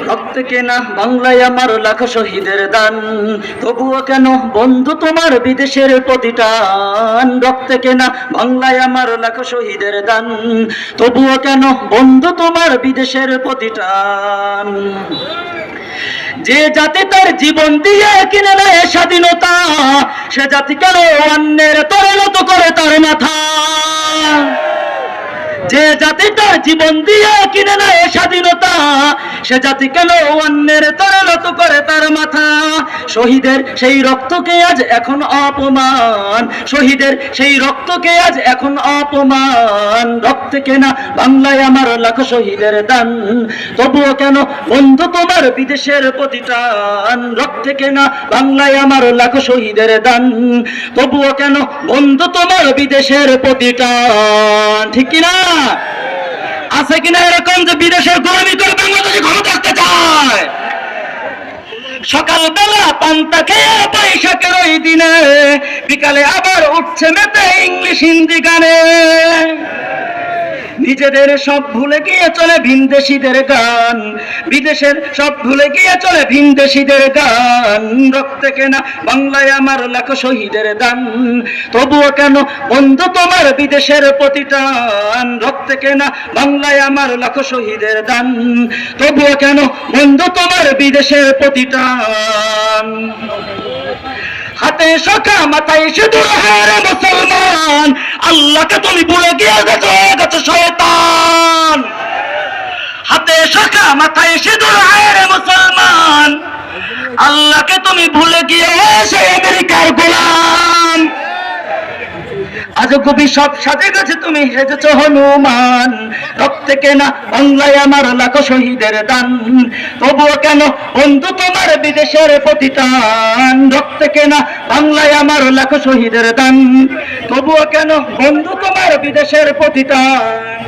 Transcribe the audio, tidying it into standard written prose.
রক্ত কেনা বাংলায় আমার লাখ শহীদের দান, তবুও কেন বন্ধু তোমার বিদেশের প্রতিটান। রক্ত কেনা বাংলায় আমার লাখ শহীদের দান, তবুও কেন বন্ধু তোমার বিদেশের প্রতিটান। যে জাতি তার জীবন দিয়ে কিনে নেয় স্বাধীনতা, সে জাতি কেন অন্যের তরলত করে তার মাথা। যে জাতি তার জীবন দিয়ে কিনে নেয় স্বাধীনতা, সে জাতি কেন অন্যের তরলত করে তার মাথা। শহীদের সেই রক্তকে আজ এখন অপমান, শহীদের সেই রক্তকে আজ এখন অপমান। রক্ত কেনা বাংলায় আমার লাখ শহীদের দান, তবুও কেন বন্ধু তোমার বিদেশের প্রতিটান। রক্ত কেনা বাংলায় আমার লাখ শহীদের দান, তবুও কেন বন্ধু তোমার বিদেশের প্রতিটান। ঠিক কিনা? আছে কিনা এরকম যে বিদেশের গোলামি করে বাংলাদেশে ক্ষমতা আসতে চায়? সকালবেলা পান্তা খেয়ে বৈশাখের ওই দিনে, বিকালে আবার উঠছে মেতে ইংলিশ হিন্দি গানে। নিজেদের সব ভুলে গিয়ে চলে ভিনদেশীদের গান, বিদেশের সব ভুলে গিয়ে চলে ভিনদেশীদের গান। রক্ত কেনা বাংলায় আমার লাখ শহীদের দান, তবুও কেন বন্ধু তোমার বিদেশের প্রতিটান। রক্ত কেনা বাংলায় আমার লাখ শহীদের দান, তবুও কেন বন্ধু তোমার বিদেশের প্রতিটান। হাতে শাখা মাথায় সিঁদুর হারে মুসলমান, আল্লাহকে তুমি ভুলে গিয়ে গেছো শয়তান। হাতে শাখা মাথায় সিঁদুর হারে মুসলমান, আল্লাহকে তুমি ভুলে গিয়ে সে আমেরিকার গোলাম। আজ কবি সব সাজে গেছে তুমি সেজেছ হনুমান। রক্ত কেনা বাংলায় আমার লাখ শহীদের দান, তবুও কেন বন্ধু তোমার বিদেশের প্রতিটান। রক্ত কেনা বাংলায় আমার লাখ শহীদের দান, তবুও কেন বন্ধু তোমার বিদেশের প্রতিটান।